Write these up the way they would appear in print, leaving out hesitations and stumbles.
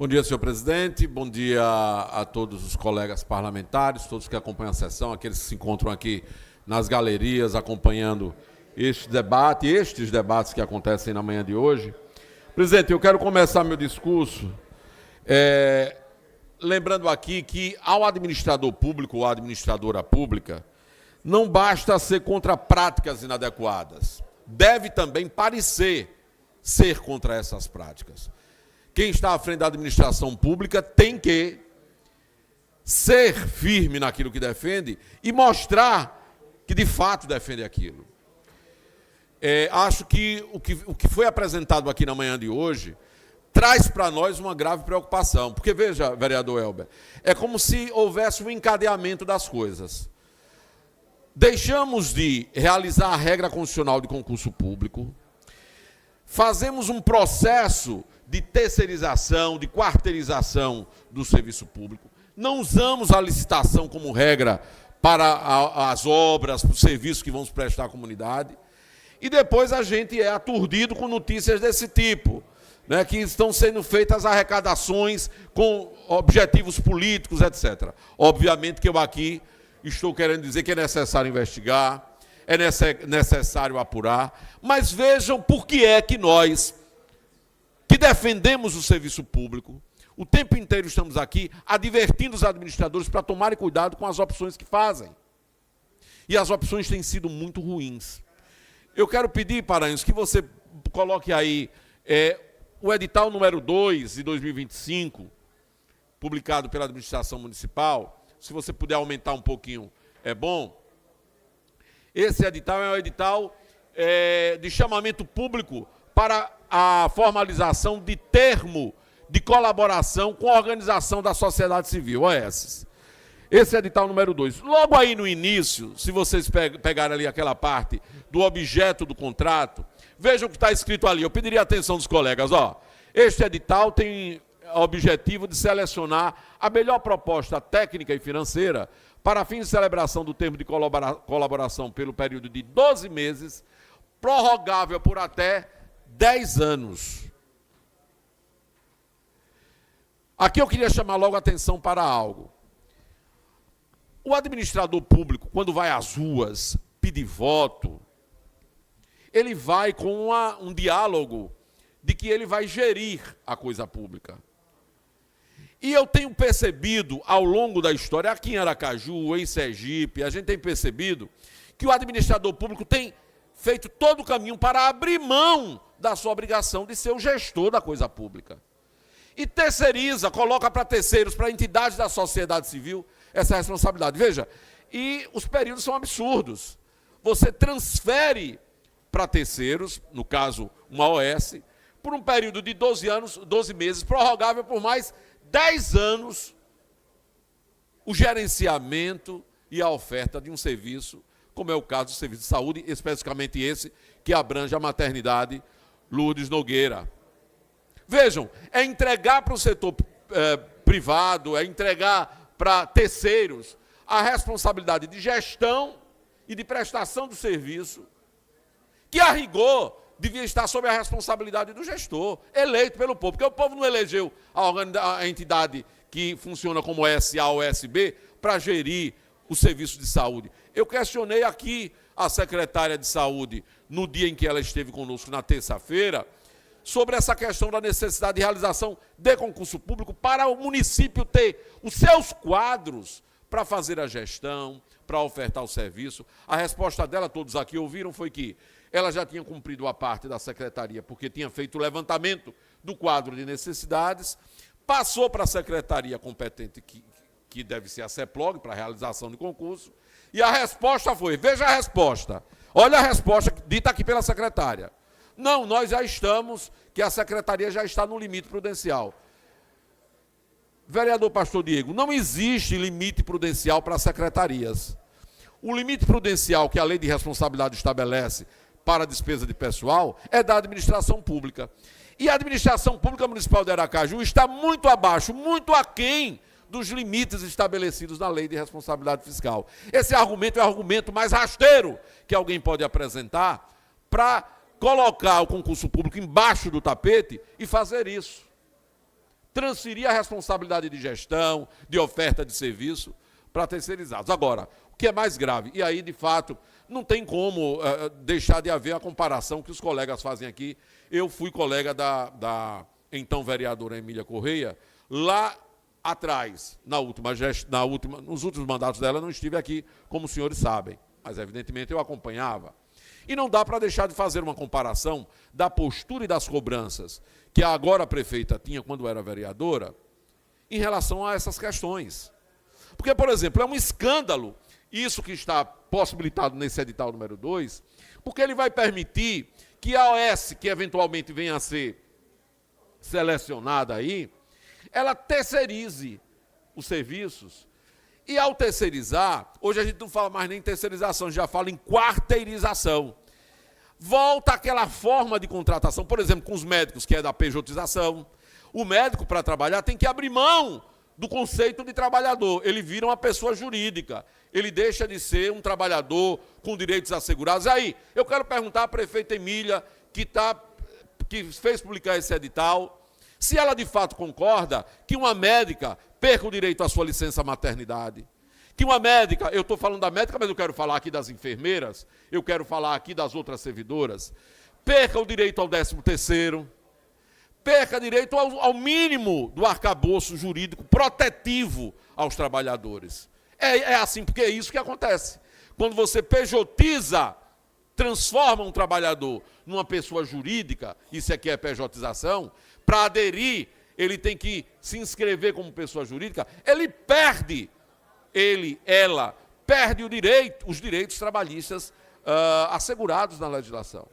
Bom dia, senhor presidente. Bom dia a todos os colegas parlamentares, todos que acompanham a sessão, aqueles que se encontram aqui nas galerias acompanhando estes debates que acontecem na manhã de hoje. Presidente, eu quero começar meu discurso lembrando aqui que ao administrador público ou à administradora pública não basta ser contra práticas inadequadas, deve também parecer ser contra essas práticas. Quem está à frente da administração pública tem que ser firme naquilo que defende e mostrar que, de fato, defende aquilo. Acho que o que foi apresentado aqui na manhã de hoje traz para nós uma grave preocupação. Porque, veja, vereador Elber, é como se houvesse um encadeamento das coisas. Deixamos de realizar a regra constitucional de concurso público, fazemos um processo de terceirização, de quarteirização do serviço público. Não usamos a licitação como regra para as obras, para os serviços que vamos prestar à comunidade. E depois a gente é aturdido com notícias desse tipo, né, que estão sendo feitas arrecadações com objetivos políticos, etc. Obviamente que eu aqui estou querendo dizer que é necessário investigar, é necessário apurar, mas vejam por que é que nós, que defendemos o serviço público, o tempo inteiro estamos aqui advertindo os administradores para tomarem cuidado com as opções que fazem. E as opções têm sido muito ruins. Eu quero pedir, Paranhos, que você coloque aí o edital número 2 de 2025, publicado pela administração municipal. Se você puder aumentar um pouquinho, é bom. Esse edital é um edital de chamamento público para a formalização de termo de colaboração com a organização da sociedade civil, OS. Esse edital número 2. Logo aí no início, se vocês pegarem ali aquela parte do objeto do contrato, vejam o que está escrito ali. Eu pediria a atenção dos colegas. Este edital tem o objetivo de selecionar a melhor proposta técnica e financeira para fins de celebração do termo de colaboração pelo período de 12 meses, prorrogável por até 10 anos. Aqui eu queria chamar logo a atenção para algo. O administrador público, quando vai às ruas pedir voto, ele vai com um diálogo de que ele vai gerir a coisa pública. E eu tenho percebido, ao longo da história, aqui em Aracaju, em Sergipe, a gente tem percebido que o administrador público tem feito todo o caminho para abrir mão da sua obrigação de ser o gestor da coisa pública. E terceiriza, coloca para terceiros, para entidades da sociedade civil, essa responsabilidade. Veja, e os períodos são absurdos. Você transfere para terceiros, no caso, uma OS, por um período de 12 meses, prorrogável por mais 10 anos, o gerenciamento e a oferta de um serviço, como é o caso do serviço de saúde, especificamente esse, que abrange a maternidade Lourdes Nogueira. Vejam, é entregar para o setor privado, é entregar para terceiros a responsabilidade de gestão e de prestação do serviço, que a rigor devia estar sob a responsabilidade do gestor, eleito pelo povo, porque o povo não elegeu a entidade que funciona como SA ou SB para gerir o serviço de saúde. Eu questionei aqui a secretária de saúde, no dia em que ela esteve conosco, na terça-feira, sobre essa questão da necessidade de realização de concurso público para o município ter os seus quadros para fazer a gestão, para ofertar o serviço. A resposta dela, todos aqui ouviram, foi que ela já tinha cumprido a parte da secretaria, porque tinha feito o levantamento do quadro de necessidades, passou para a secretaria competente, que deve ser a CEPLOG, para a realização de concurso, e a resposta foi, veja a resposta, olha a resposta dita aqui pela secretária. Não, nós já estamos, que a secretaria já está no limite prudencial. Vereador Pastor Diego, não existe limite prudencial para secretarias. O limite prudencial que a lei de responsabilidade estabelece para a despesa de pessoal é da administração pública. E a administração pública municipal de Aracaju está muito abaixo, muito aquém dos limites estabelecidos na lei de responsabilidade fiscal. Esse argumento é o argumento mais rasteiro que alguém pode apresentar para colocar o concurso público embaixo do tapete e fazer isso. transferir a responsabilidade de gestão, de oferta de serviço para terceirizados. Agora, o que é mais grave, e aí, de fato, não tem como deixar de haver a comparação que os colegas fazem aqui. Eu fui colega da então vereadora Emília Correia, lá atrás, nos últimos mandatos dela, não estive aqui, como os senhores sabem, mas evidentemente eu acompanhava. E não dá para deixar de fazer uma comparação da postura e das cobranças que a agora prefeita tinha quando era vereadora em relação a essas questões. Porque, por exemplo, é um escândalo isso que está possibilitado nesse edital número 2, porque ele vai permitir que a OS, que eventualmente venha a ser selecionada aí, ela terceirize os serviços. E ao terceirizar, hoje a gente não fala mais nem em terceirização, já fala em quarteirização. Volta àquela forma de contratação, por exemplo, com os médicos, que é da pejotização. O médico, para trabalhar, tem que abrir mão do conceito de trabalhador. Ele vira uma pessoa jurídica. Ele deixa de ser um trabalhador com direitos assegurados. Aí, eu quero perguntar à prefeita Emília, que fez publicar esse edital, se ela de fato concorda que uma médica perca o direito à sua licença maternidade. Que uma médica, eu estou falando da médica, mas eu quero falar aqui das enfermeiras, eu quero falar aqui das outras servidoras, perca o direito ao 13º, perca direito ao mínimo do arcabouço jurídico protetivo aos trabalhadores. É assim, porque é isso que acontece. Quando você pejotiza, transforma um trabalhador numa pessoa jurídica, isso aqui é pejotização, para aderir, ele tem que se inscrever como pessoa jurídica, ela perde os direitos trabalhistas assegurados na legislação.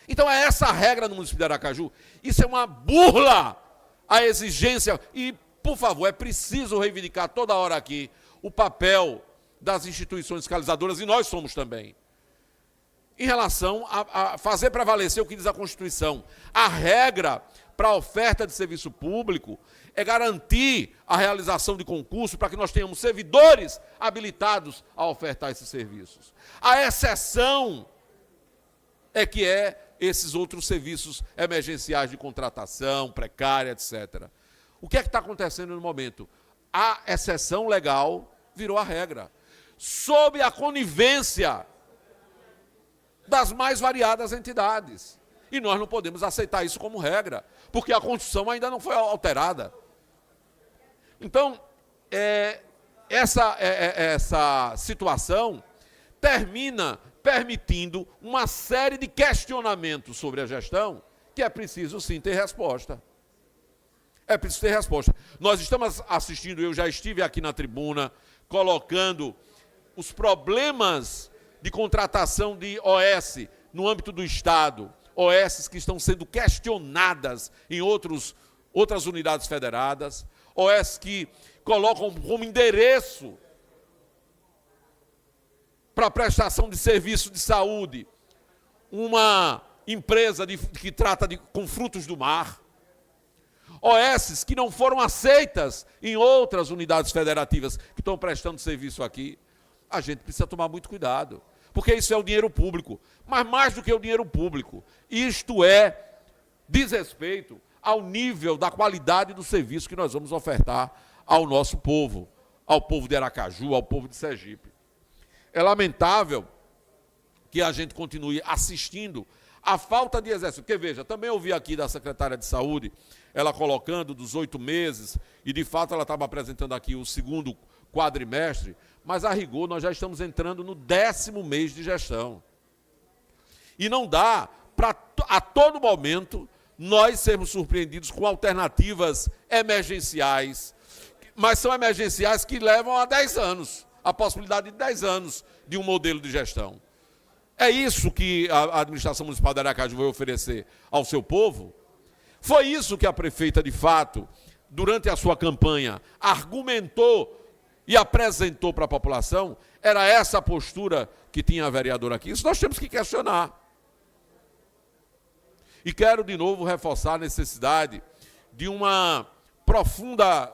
Então é essa a regra no município de Aracaju. Isso é uma burla à exigência. E, por favor, é preciso reivindicar toda hora aqui o papel das instituições fiscalizadoras, e nós somos também, em relação a fazer prevalecer o que diz a Constituição. A regra para a oferta de serviço público é garantir a realização de concurso para que nós tenhamos servidores habilitados a ofertar esses serviços. A exceção é que esses outros serviços emergenciais de contratação, precária, etc. O que é que está acontecendo no momento? A exceção legal virou a regra, sob a conivência das mais variadas entidades. E nós não podemos aceitar isso como regra, porque a Constituição ainda não foi alterada. Então, essa situação termina permitindo uma série de questionamentos sobre a gestão que é preciso, sim, ter resposta. É preciso ter resposta. Nós estamos assistindo, eu já estive aqui na tribuna, colocando os problemas de contratação de OS no âmbito do Estado, OS que estão sendo questionadas em outras unidades federadas, OS que colocam como endereço para prestação de serviço de saúde uma empresa que trata com frutos do mar, OS que não foram aceitas em outras unidades federativas que estão prestando serviço aqui. A gente precisa tomar muito cuidado, porque isso é o dinheiro público. Mas mais do que o dinheiro público, isto diz respeito ao nível da qualidade do serviço que nós vamos ofertar ao nosso povo, ao povo de Aracaju, ao povo de Sergipe. É lamentável que a gente continue assistindo à falta de exercício. Porque, veja, também ouvi aqui da secretária de Saúde, ela colocando dos 8 meses, e de fato ela estava apresentando aqui o segundo quadrimestre, mas a rigor nós já estamos entrando no 10º mês de gestão. E não dá para, a todo momento, nós sermos surpreendidos com alternativas emergenciais, mas são emergenciais que levam a 10 anos, a possibilidade de 10 anos de um modelo de gestão. É isso que a administração municipal de Aracaju vai oferecer ao seu povo? Foi isso que a prefeita, de fato, durante a sua campanha, argumentou e apresentou para a população? Era essa a postura que tinha a vereadora aqui? Isso nós temos que questionar. E quero, de novo, reforçar a necessidade de uma profunda,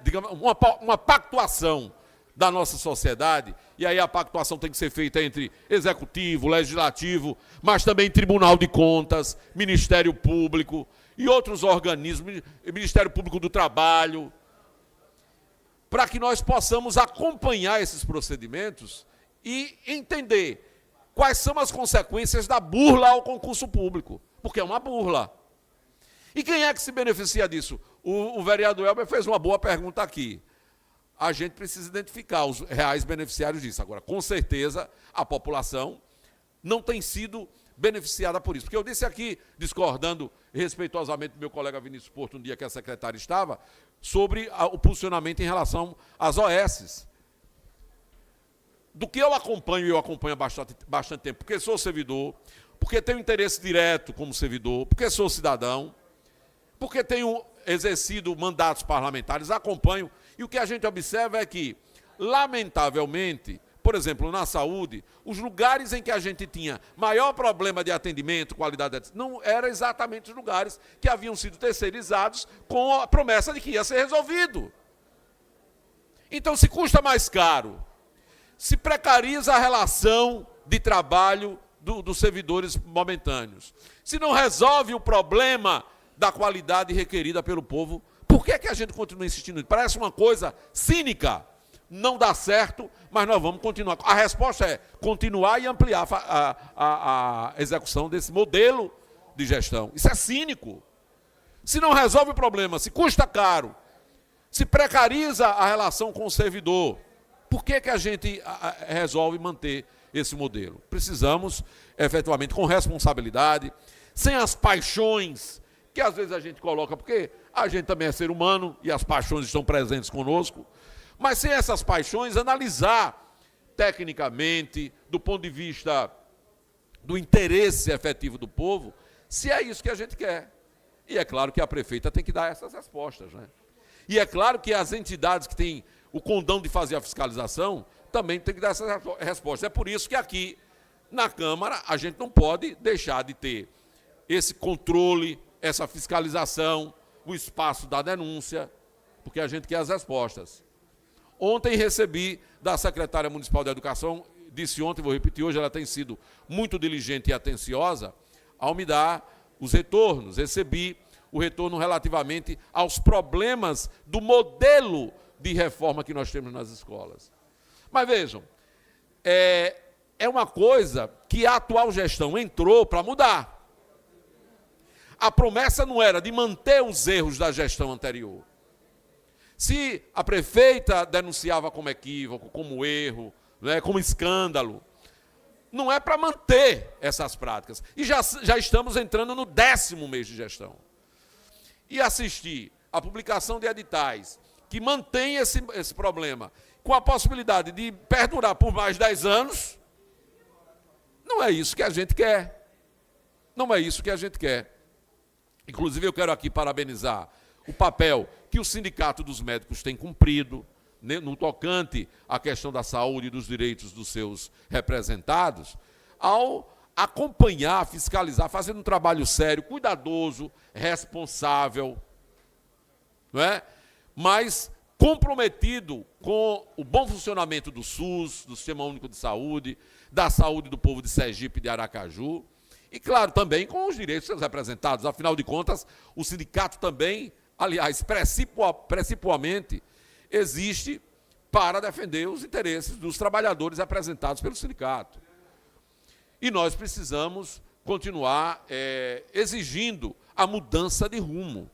digamos, uma pactuação da nossa sociedade, e aí a pactuação tem que ser feita entre executivo, legislativo, mas também Tribunal de Contas, Ministério Público, e outros organismos, Ministério Público do Trabalho, para que nós possamos acompanhar esses procedimentos e entender quais são as consequências da burla ao concurso público, porque é uma burla. E quem é que se beneficia disso? O vereador Elber fez uma boa pergunta aqui. A gente precisa identificar os reais beneficiários disso. Agora, com certeza, a população não tem sido beneficiada por isso. Porque eu disse aqui, discordando respeitosamente do meu colega Vinícius Porto, um dia que a secretária estava, sobre o posicionamento em relação às OSs. Do que eu acompanho há bastante tempo, porque sou servidor, porque tenho interesse direto como servidor, porque sou cidadão, porque tenho exercido mandatos parlamentares, acompanho, e o que a gente observa é que, lamentavelmente, por exemplo, na saúde, os lugares em que a gente tinha maior problema de atendimento, qualidade de atendimento, não eram exatamente os lugares que haviam sido terceirizados com a promessa de que ia ser resolvido. Então, se custa mais caro, se precariza a relação de trabalho dos servidores momentâneos, se não resolve o problema da qualidade requerida pelo povo, por que a gente continua insistindo? Parece uma coisa cínica. Não dá certo, mas nós vamos continuar. A resposta é continuar e ampliar a execução desse modelo de gestão. Isso é cínico. Se não resolve o problema, se custa caro, se precariza a relação com o servidor, por que a gente resolve manter esse modelo? Precisamos, efetivamente, com responsabilidade, sem as paixões que às vezes a gente coloca, porque a gente também é ser humano e as paixões estão presentes conosco, mas sem essas paixões, analisar tecnicamente, do ponto de vista do interesse efetivo do povo, se é isso que a gente quer. E é claro que a prefeita tem que dar essas respostas, né? E é claro que as entidades que têm o condão de fazer a fiscalização também têm que dar essas respostas. É por isso que aqui, na Câmara, a gente não pode deixar de ter esse controle, essa fiscalização, o espaço da denúncia, porque a gente quer as respostas. Ontem recebi da secretária municipal de Educação, disse ontem, vou repetir hoje, ela tem sido muito diligente e atenciosa ao me dar os retornos. Recebi o retorno relativamente aos problemas do modelo de reforma que nós temos nas escolas. Mas vejam, é uma coisa que a atual gestão entrou para mudar. A promessa não era de manter os erros da gestão anterior. Se a prefeita denunciava como equívoco, como erro, né, como escândalo, não é para manter essas práticas. E já estamos entrando no 10º mês de gestão. E assistir a publicação de editais que mantém esse problema, com a possibilidade de perdurar por mais 10 anos, não é isso que a gente quer. Não é isso que a gente quer. Inclusive, eu quero aqui parabenizar o papel que o Sindicato dos Médicos tem cumprido, né, no tocante à questão da saúde e dos direitos dos seus representados, ao acompanhar, fiscalizar, fazendo um trabalho sério, cuidadoso, responsável, não é? Mas comprometido com o bom funcionamento do SUS, do Sistema Único de Saúde, da saúde do povo de Sergipe e de Aracaju, e, claro, também com os direitos dos seus representados. Afinal de contas, o sindicato também, aliás, precipuamente, existe para defender os interesses dos trabalhadores representados pelo sindicato. E nós precisamos continuar exigindo a mudança de rumo.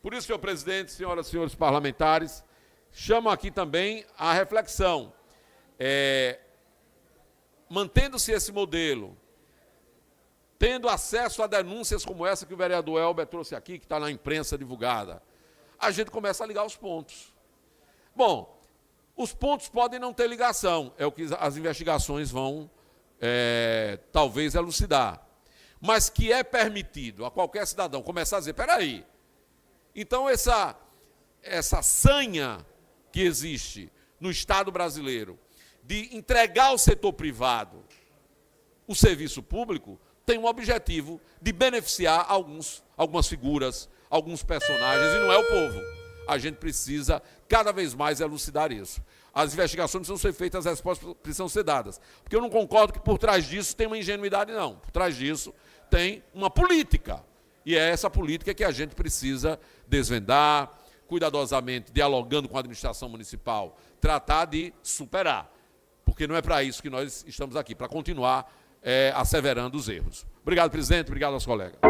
Por isso, senhor presidente, senhoras e senhores parlamentares, chamo aqui também a reflexão. Mantendo-se esse modelo, tendo acesso a denúncias como essa que o vereador Elber trouxe aqui, que está na imprensa divulgada, a gente começa a ligar os pontos. Bom, os pontos podem não ter ligação, é o que as investigações vão, talvez, elucidar. Mas que é permitido a qualquer cidadão começar a dizer, espera aí, então essa sanha que existe no Estado brasileiro de entregar ao setor privado o serviço público, tem um objetivo de beneficiar algumas figuras, alguns personagens, e não é o povo. A gente precisa cada vez mais elucidar isso. As investigações precisam ser feitas, as respostas precisam ser dadas. Porque eu não concordo que por trás disso tem uma ingenuidade, não. Por trás disso tem uma política. E é essa política que a gente precisa desvendar, cuidadosamente, dialogando com a administração municipal, tratar de superar. Porque não é para isso que nós estamos aqui, para continuar asseverando os erros. Obrigado, presidente. Obrigado aos colegas.